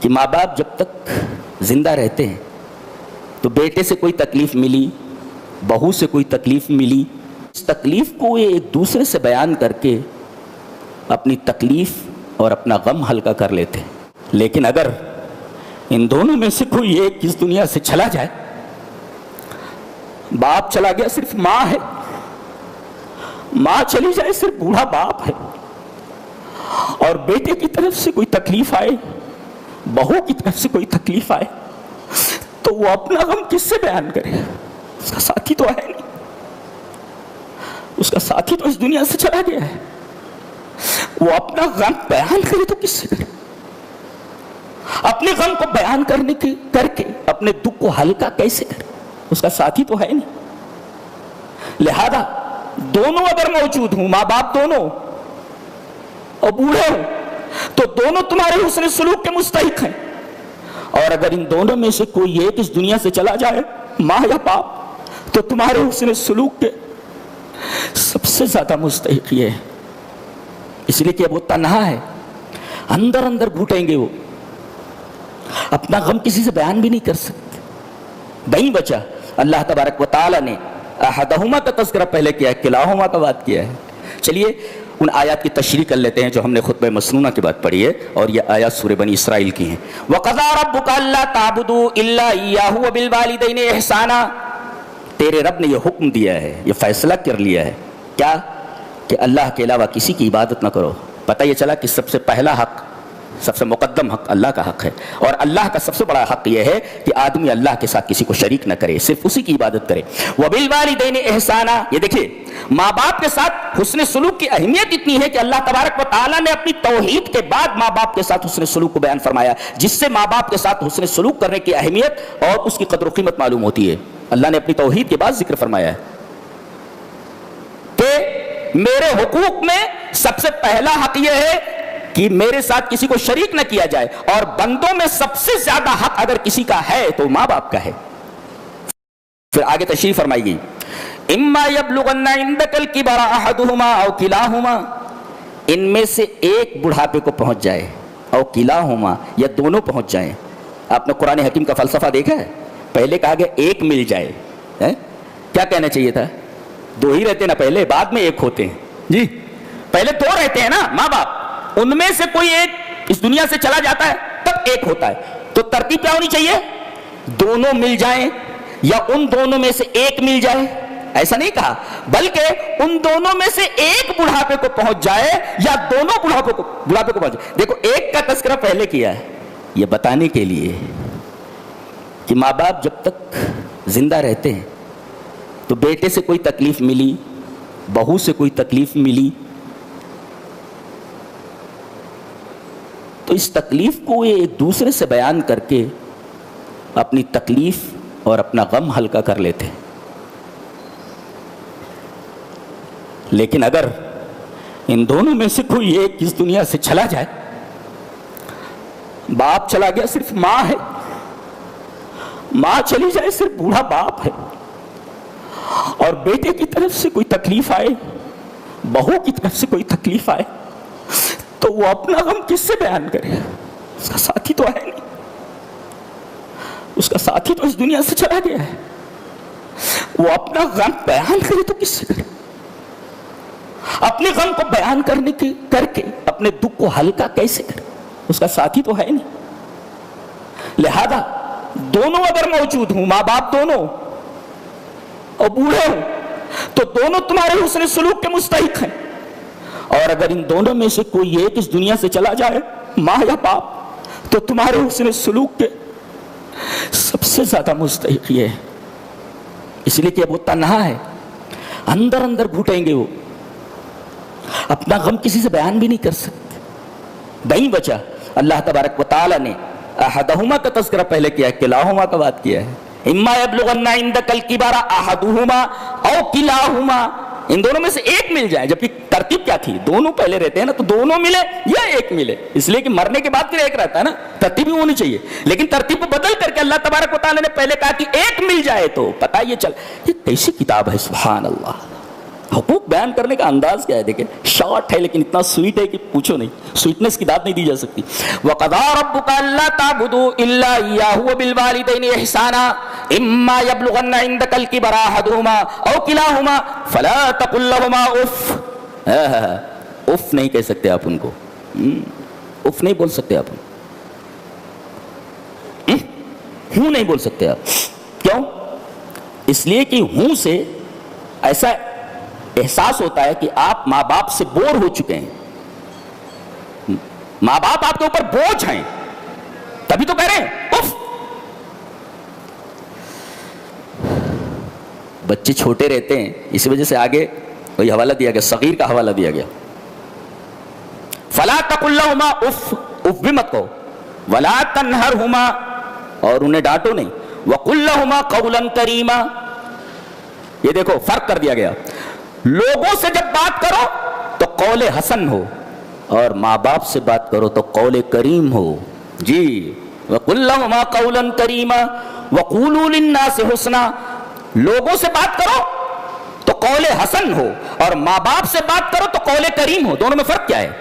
کہ ماں باپ جب تک زندہ رہتے ہیں تو بیٹے سے کوئی تکلیف ملی، بہو سے کوئی تکلیف ملی، اس تکلیف کو یہ ایک دوسرے سے بیان کر کے اپنی تکلیف اور اپنا غم ہلکا کر لیتے ہیں۔ لیکن اگر ان دونوں میں سے کوئی ایک اس دنیا سے چلا جائے، باپ چلا گیا صرف ماں ہے، ماں چلی جائے صرف بوڑھا باپ ہے، اور بیٹے کی طرف سے کوئی تکلیف آئے، بہو کی طرف سے کوئی تکلیف آئے، تو وہ اپنا غم کس سے بیان کرے؟ اس کا ساتھی تو ہے نہیں، اس کا ساتھی تو اس دنیا سے چلا گیا ہے، وہ اپنا غم بیان کرے تو کس سے کرے؟ اپنے غم کو بیان کرنے کے کر کے اپنے دکھ کو ہلکا کیسے کرے؟ اس کا ساتھی تو ہے نہیں۔ لہذا دونوں اگر موجود ہوں، ماں باپ دونوں اور بوڑھے ہوں، تو دونوں تمہارے حسن سلوک کے مستحق ہیں، اور اگر ان دونوں میں سے کوئی ایک اس دنیا سے چلا جائے، ماں یا باپ، تو تمہارے حسن سلوک کے سب سے زیادہ مستحق یہ ہے۔ اس لیے کہ اب وہ تنہا ہے، اندر اندر گھٹیں گے، وہ اپنا غم کسی سے بیان بھی نہیں کر سکتے۔ نہیں بچا، اللہ تبارک و تعالیٰ نے احدہما کا تذکرہ پہلے کیا ہے، کلاہما کا بات کیا ہے۔ چلیے ان آیات کی تشریح کر لیتے ہیں جو ہم نے خطبہ مسنونہ کے بعد پڑھی ہے، اور یہ آیات سورہ بنی اسرائیل کی ہیں۔ وَقَضَىٰ رَبُّكَ أَلَّا تَعْبُدُوا إِلَّا إِيَّاهُ وَبِالْوَالِدَيْنِ إِحْسَانًا۔ تیرے رب نے یہ حکم دیا ہے، یہ فیصلہ کر لیا ہے، کیا؟ کہ اللہ کے علاوہ کسی کی عبادت نہ کرو۔ پتہ یہ چلا کہ سب سے پہلا حق، سب سے مقدم حق اللہ کا حق ہے، اور اللہ کا سب سے بڑا حق یہ ہے کہ آدمی اللہ کے ساتھ کسی کو شریک نہ کرے، صرف اسی کی عبادت کرے۔ وَبِالْوَالِدَيْنِ إِحْسَانًا، یہ دیکھیے ماں باپ کے ساتھ حسن سلوک کی اہمیت اتنی ہے کہ اللہ تبارک و تعالیٰ نے اپنی توحید کے بعد ماں باپ کے ساتھ حسن سلوک کو بیان فرمایا، جس سے ماں باپ کے ساتھ حسن سلوک کرنے کی اہمیت اور اس کی قدر و قیمت معلوم ہوتی ہے۔ اللہ نے اپنی توحید کے بعد ذکر فرمایا ہے کہ میرے حقوق میں سب سے پہلا حق یہ ہے کہ میرے ساتھ کسی کو شریک نہ کیا جائے، اور بندوں میں سب سے زیادہ حق اگر کسی کا ہے تو ماں باپ کا ہے۔ پھر آگے تشریح فرمائی گئی، اما یبلغن عندک الکبر احدہما او کلاہما، ان میں سے ایک بڑھاپے کو پہنچ جائے، او کلاہما، یا دونوں پہنچ جائیں۔ آپ نے قرآن حکیم کا فلسفہ دیکھا ہے؟ پہلے کہا گیا ایک مل جائے، کیا کہنا چاہیے تھا؟ دو ہی رہتے نا پہلے، بعد میں ایک ہوتے ہیں۔ جی پہلے دو رہتے ہیں نا ماں باپ، ان میں سے کوئی ایک اس دنیا سے چلا جاتا ہے تب ایک ہوتا ہے، تو ترتیب کیا ہونی چاہیے؟ دونوں مل جائیں، یا ان دونوں میں سے ایک مل جائے، ایسا نہیں کہا، بلکہ ان دونوں میں سے ایک بڑھاپے کو پہنچ جائے، یا دونوں بڑھاپے کو پہنچ جائے۔ دیکھو ایک کا تذکرہ پہلے کیا ہے، یہ بتانے کے لیے کہ ماں باپ جب تک زندہ رہتے ہیں تو بیٹے سے کوئی تکلیف ملی، بہو سے کوئی تکلیف ملی، تو اس تکلیف کو یہ ایک دوسرے سے بیان کر کے اپنی تکلیف اور اپنا غم ہلکا کر لیتے ہیں۔ لیکن اگر ان دونوں میں سے کوئی ایک اس دنیا سے چلا جائے، باپ چلا گیا صرف ماں ہے، ماں چلی جائے صرف بوڑھا باپ ہے، اور بیٹے کی طرف سے کوئی تکلیف آئے، بہو کی طرف سے کوئی تکلیف آئے، تو وہ اپنا غم کس سے بیان کرے؟ اس کا ساتھی تو ہے نہیں، اس کا ساتھی تو اس دنیا سے چلا گیا ہے، وہ اپنا غم بیان کرے تو کس سے کرے؟ اپنے غم کو بیان کرنے کے کر کے اپنے دکھ کو ہلکا کیسے کرے؟ اس کا ساتھی تو ہے نہیں۔ لہذا دونوں اگر موجود ہوں، ماں باپ دونوں اور بوڑھے ہوں، تو دونوں تمہارے حسن سلوک کے مستحق ہیں، اور اگر ان دونوں میں سے کوئی ایک اس دنیا سے چلا جائے، ماں یا باپ، تو تمہارے حسن سلوک کے سب سے زیادہ مستحق یہ ہے۔ اس لیے کہ اب وہ تنہا ہے، اندر اندر گھٹیں گے، وہ اپنا غم کسی سے بیان بھی نہیں کر سکتے۔ نہیں بچا، اللہ تبارک و تعالیٰ نے احدہما کا تذکرہ پہلے کیا ہے، کلاہما کا بات کیا ہے۔ اما یبلغن عندک الکبر احدہما او کلاہما، ان دونوں میں سے ایک مل جائے، جبکہ ترتیب کیا تھی؟ دونوں پہلے رہتے ہیں نا، تو دونوں ملے یا ایک ملے، اس لیے کہ مرنے کے بعد پھر ایک رہتا ہے نا، ترتیب بھی ہونی چاہیے، لیکن ترتیب کو بدل کر کے اللہ تبارک و تعالیٰ نے پہلے کہا کہ ایک مل جائے، تو پتہ یہ چل، یہ کیسی کتاب ہے، سبحان اللہ، حقوق بیان کرنے کا انداز کیا ہے دیکھیں، شارٹ ہے لیکن اتنا سویٹ ہے کہ پوچھو نہیں، سویٹنس کی داد نہیں دی جا سکتی. وَقَضَىٰ رَبُّكَ أَلَّا تَعْبُدُوا إِلَّا إِيَّاهُ وَبِالْوَالِدَيْنِ إِحْسَانًا إِمَّا يَبْلُغَنَّ عِندَكَ الْكِبَرَ أَحَدُهُمَا أَوْ كِلَاهُمَا فَلَا تَقُل لَّهُمَا اُف. اف نہیں کہہ سکتے آپ ان کو، اف نہیں بول سکتے آپ، ہوں نہیں بول سکتے آپ. کیوں؟ اس لیے کہ ہوں سے ایسا احساس ہوتا ہے کہ آپ ماں باپ سے بور ہو چکے ہیں، ماں باپ آپ کے اوپر بوجھ ہیں، تبھی تو کہہ رہے ہیں اف. بچے چھوٹے رہتے ہیں، اسی وجہ سے آگے وہی حوالہ دیا گیا، صغیر کا حوالہ دیا گیا. فلا تقل لهما اف، اف بھی مت کہو. ولا تنہرهما، اور انہیں ڈانٹو نہیں. وقل لهما قولا کریما. یہ دیکھو فرق کر دیا گیا. لوگوں سے جب بات کرو تو قول حسن ہو، اور ماں باپ سے بات کرو تو قول کریم ہو. جی وقل لهما قولا کریما وقولوا للناس حسنا. لوگوں سے بات کرو تو قول حسن ہو، اور ماں باپ سے بات کرو تو قول کریم ہو. دونوں میں فرق کیا ہے؟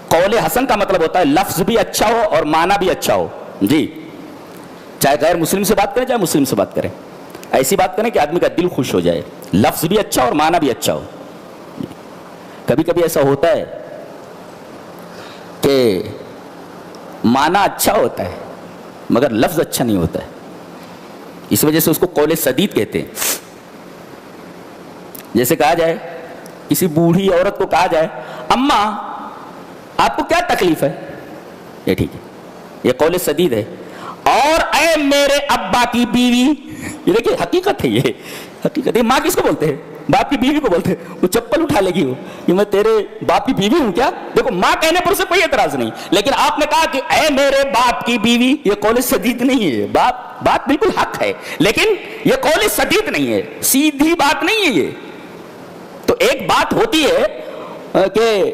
قول حسن کا مطلب ہوتا ہے لفظ بھی اچھا ہو اور معنی بھی اچھا ہو. جی چاہے غیر مسلم سے بات کریں چاہے مسلم سے بات کریں، ایسی بات کریں کہ آدمی کا دل خوش ہو جائے، لفظ بھی اچھا اور معنی بھی اچھا ہو. کبھی کبھی ایسا ہوتا ہے کہ معنی اچھا ہوتا ہے مگر لفظ اچھا نہیں ہوتا ہے، اس وجہ سے اس کو قول سدید کہتے ہیں. جیسے کہا جائے کسی بوڑھی عورت کو کہا جائے اماں آپ کو کیا تکلیف ہے، یہ ٹھیک ہے، یہ قول سدید ہے. اور اے میرے ابا کی بیوی، یہ دیکھیے حقیقت ہے، یہ حقیقت ہے. ماں کس کو بولتے ہیں؟ باپ کی بیوی کو بولتے ہیں. وہ چپل اٹھا لے گی وہ کہ میں تیرے باپ کی بیوی ہوں کیا؟ دیکھو ماں کہنے پر اسے کوئی اعتراض نہیں، لیکن آپ نے کہا کہ اے میرے باپ کی بیوی، یہ قول سدید نہیں ہے. بات بالکل حق ہے لیکن یہ قول سدید نہیں ہے، سیدھی بات نہیں ہے یہ. تو ایک بات ہوتی ہے کہ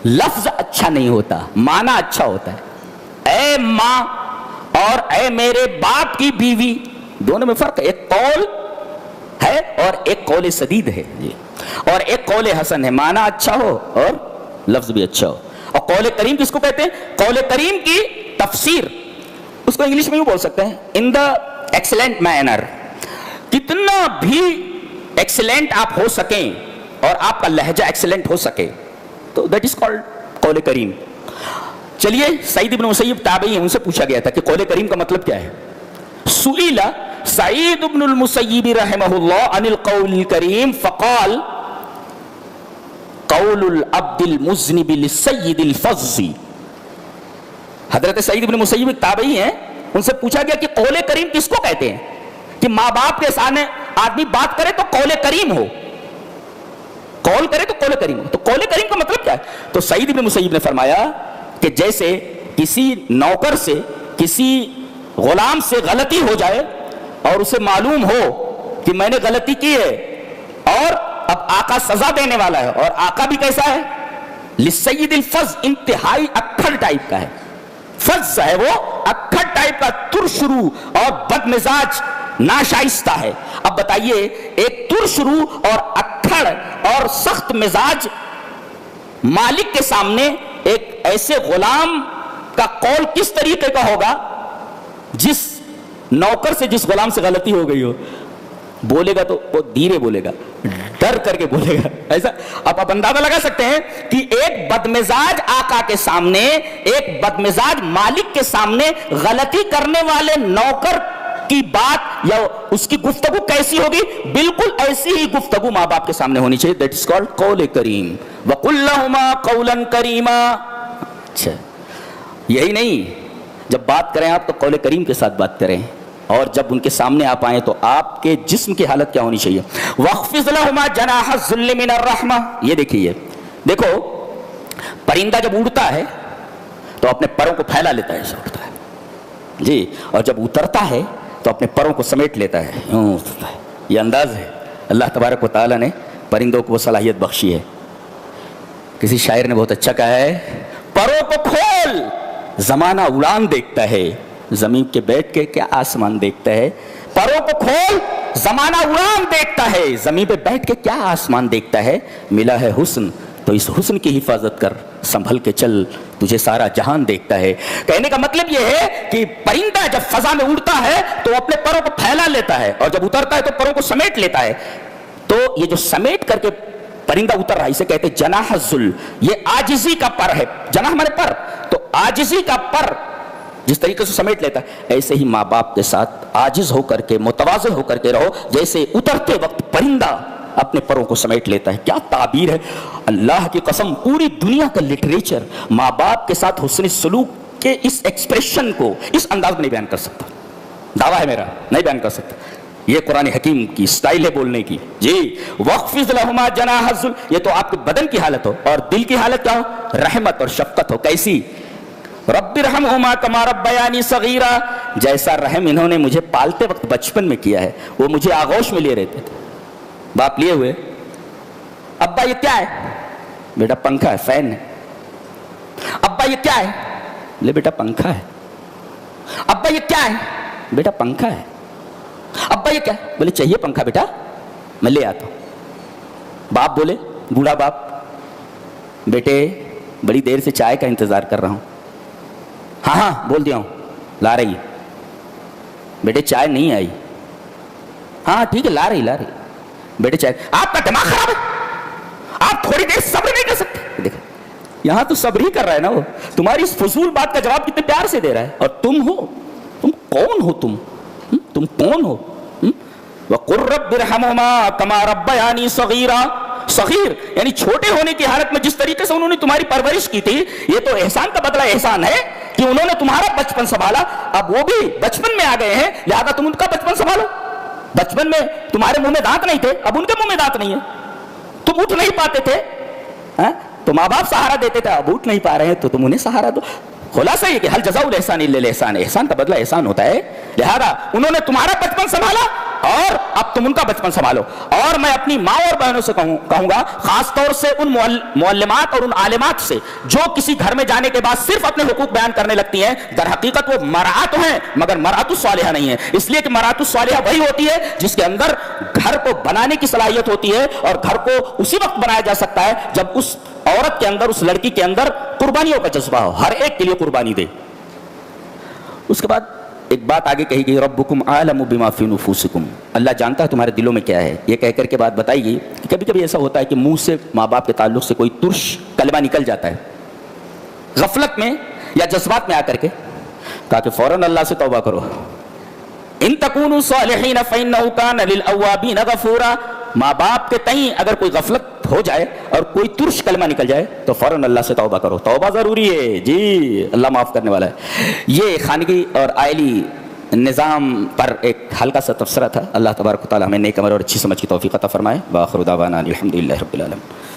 لفظ اچھا نہیں ہوتا، معنی اچھا ہوتا ہے. اے ماں اور اے میرے باپ کی بیوی، دونوں میں فرق ہے. ایک قول ہے اور ایک قول سدید ہے جی، اور ایک قول حسن ہے، معنی اچھا ہو اور لفظ بھی اچھا ہو. اور قول کریم کس کو کہتے ہیں؟ قول کریم کی تفسیر اس کو انگلش میں یوں بول سکتے ہیں ان دا ایکسلنٹ مینر. کتنا بھی ایکسلنٹ آپ ہو سکیں اور آپ کا لہجہ ایکسلنٹ ہو سکے تو دیٹ از کالڈ قول کریم. چلیے سعید ابن مسیب تابعی ہیں، ان سے پوچھا گیا تھا کہ قول کریم کا مطلب کیا ہے. سئل سعید ابن المسیب رحمہ اللہ عن القول الکریم فقال قول العبد المذنب للسید الفظ. حضرت سعید ابن مسیب تابعی ہیں، ان سے پوچھا گیا کہ قول کریم کس کو کہتے ہیں کہ ماں باپ کے سامنے آدمی بات کرے تو قول کریم ہو، قول کرے تو قول کریم ہو. تو قول کریم کا مطلب کیا ہے؟ تو سعید ابن مسیب نے فرمایا کہ جیسے کسی نوکر سے کسی غلام سے غلطی ہو جائے اور اسے معلوم ہو کہ میں نے غلطی کی ہے اور اب آقا سزا دینے والا ہے، اور آقا بھی کیسا ہے؟ للسید الفظ، انتہائی اکھڑ ٹائپ کا ہے. فظ ہے وہ اکھڑ ٹائپ کا، ترشرو اور بد مزاج، ناشائستہ ہے. اب بتائیے ایک ترشرو اور اکھڑ اور سخت مزاج مالک کے سامنے ایک ایسے غلام کا قول کس طریقے کا ہوگا جس نوکر سے جس غلام سے غلطی ہو گئی ہو؟ بولے گا تو وہ دھیرے بولے گا، ڈر کر کے بولے گا. ایسا اب آپ اندازہ لگا سکتے ہیں کہ ایک بدمزاج آقا کے سامنے، ایک بدمزاج مالک کے سامنے غلطی کرنے والے نوکر کی بات یا اس کی گفتگو کیسی ہوگی؟ بالکل ایسی ہی گفتگو ماں باپ کے سامنے ہونی چاہیے. دیٹ از کالڈ قول کریم. وَقُلْ لَهُمَا قَوْلًا كَرِيمًا. اچھا یہی نہیں، جب بات کریں آپ تو قول کریم کے ساتھ بات کریں، اور جب ان کے سامنے آپ آئیں تو آپ کے جسم کی حالت کیا ہونی چاہیے؟ وَاخْفِضْ لَهُمَا جَنَاحَ الذُّلِّ مِنَ الرَّحْمَةِ. یہ دیکھیے، دیکھو پرندہ جب اڑتا ہے تو اپنے پروں کو پھیلا لیتا ہے، ایسا اڑتا ہے جی، اور جب اترتا ہے تو اپنے پروں کو سمیٹ لیتا ہے، یوں اترتا ہے. یہ انداز ہے. اللہ تبارک و تعالیٰ نے پرندوں کو وہ صلاحیت بخشی ہے. کسی شاعر نے بہت اچھا کہا ہے، پروں کو کھول زمانہ اڑان دیکھتا ہے، زمین کے بیٹھ کے کیا آسمان دیکھتا ہے؟ پروں کو کھول، زمانہ اڑان دیکھتا ہے، زمین پہ بیٹھ کے کیا آسمان دیکھتا ہے؟ ملا ہے حسن تو اس حسن کی حفاظت کر، سنبھل کے چل، تجھے سارا جہان دیکھتا ہے۔ کہنے کا مطلب یہ ہے کہ پرندہ جب فضا میں اڑتا ہے تو وہ اپنے پروں کو پھیلا لیتا ہے، اور جب اترتا ہے تو پروں کو سمیٹ لیتا ہے۔ تو یہ جو سمیٹ کر کے پرندہ اتر رہا ہے اسے کہتے ہیں جناح الذل، یہ عاجزی کا پر ہے۔ جناح ہمارے پر، تو عاجزی کا پر جس طریقے سے سمیٹ لیتا ہے، ایسے ہی ماں باپ کے ساتھ عاجز ہو کر کے، متواضع ہو کر کے رہو، جیسے اترتے وقت پرندہ اپنے پروں کو سمیٹ لیتا ہے۔ کیا تعبیر ہے! اللہ کی قسم، پوری دنیا کا لٹریچر ماں باپ کے ساتھ حسن سلوک کے اس ایکسپریشن کو اس انداز میں نہیں بیان کر سکتا۔ دعویٰ ہے میرا، نہیں بیان کر سکتا۔ یہ قرآن حکیم کی سٹائل ہے بولنے کی۔ جی وَخْفِضْ لَهُمَا جَنَاحَ الذُّلِّ، یہ تو آپ کے بدن کی حالت ہو، اور دل کی حالت کیا ہو؟ رحمت اور شفقت ہو۔ کیسی؟ رب ارحمہما کما ربیانی صغیرا، جیسا رحم انہوں نے مجھے پالتے وقت بچپن میں کیا ہے۔ وہ مجھے آغوش میں لیے رہتے تھے، باپ لیے ہوئے، ابا یہ کیا ہے؟ بیٹا پنکھا ہے، فین ہے۔ ابا یہ کیا ہے؟ لے بیٹا پنکھا ہے۔ ابا یہ کیا ہے؟ بیٹا پنکھا ہے۔ ابا یہ کیا ہے؟ بولے چاہیے پنکھا بیٹا، میں لے آتا ہوں۔ باپ بولے، بوڑھا باپ، بیٹے بڑی دیر سے چائے کا انتظار کر رہا ہوں۔ ہاں ہاں بول دیا ہوں، لا رہی۔ بیٹے چائے نہیں آئی۔ ہاں ٹھیک ہے، لا رہی۔ بیٹے چائے، آپ کا دماغ خراب ہے، آپ تھوڑی دیر صبر نہیں کر سکتے؟ دیکھیں یہاں تو صبر ہی کر رہا ہے نا، وہ تمہاری اس فضول بات کا جواب کتنے پیار سے دے رہا ہے۔ اور تم ہو، تم کون ہو؟ تم کون ہو؟ وَقُلْ رَبِّ ارْحَمْهُمَا كَمَا رَبَّيَانِي صَغِيرًا، صغیر یعنی چھوٹے ہونے کی حالت میں جس طریقے سے انہوں نے تمہاری پرورش کی تھی، یہ تو احسان کا بدلہ احسان ہے کہ انہوں نے تمہارا بچپن سنبھالا۔ اب وہ بھی بچپن میں آ گئے ہیں، لہذا تم ان کا بچپن سنبھالو۔ بچپن میں تمہارے منہ میں دانت نہیں تھے، اب ان کے منہ میں دانت نہیں ہے۔ تم اٹھ نہیں پاتے تھے تو ماں باپ سہارا دیتے تھے، اب اٹھ نہیں پا رہے ہیں تو تم انہیں سہارا دو۔ خلاصہ یہ کہ حل جزاء الاحسان الا الاحسان، احسان کا بدلہ احسان ہوتا ہے۔ لہذا انہوں نے تمہارا بچپن سنبھالا اور اب تم ان کا بچپن سنبھالو۔ اور میں اپنی ماں اور بہنوں سے کہوں گا، خاص طور سے ان معلمات اور ان عالمات سے جو کسی گھر میں جانے کے بعد صرف اپنے حقوق بیان کرنے لگتی ہیں، در حقیقت وہ مرأۃ ہیں مگر مرأۃ الصالحہ نہیں ہے۔ اس لیے کہ مرأۃ الصالحہ وہی ہوتی ہے جس کے اندر گھر کو بنانے کی صلاحیت ہوتی ہے، اور گھر کو اسی وقت بنایا جا سکتا ہے جب اس عورت کے اندر، اس لڑکی کے اندر قربانیوں کا جذبہ ہو، ہر ایک کے لیے قربانی دے۔ اس کے بعد ایک بات آگے کہی گئی، ربکم اعلم بما فی نفوسکم، اللہ جانتا ہے تمہارے دلوں میں کیا ہے۔ یہ کہہ کر کے بات بتائی گئی کہ کبھی کبھی ایسا ہوتا ہے کہ منہ سے ماں باپ کے تعلق سے کوئی ترش کلمہ نکل جاتا ہے، غفلت میں یا جذبات میں آ کر کے، کہا کہ فوراً اللہ سے توبہ کرو۔ ان تکونوا صالحین فانہ کان للاوابین غفورا، ماں باپ کے تئیں اگر کوئی غفلت ہو جائے اور کوئی ترش کلمہ نکل جائے تو فوراً اللہ سے توبہ کرو۔ توبہ ضروری ہے جی، اللہ معاف کرنے والا ہے۔ یہ خانگی اور آئلی نظام پر ایک ہلکا سا تبصرہ تھا۔ اللہ تبارک و تعالی ہمیں نیک عمل اور اچھی سمجھ کی توفیق عطا فرمائے۔ وآخر دعوانا الحمدللہ رب العالمین۔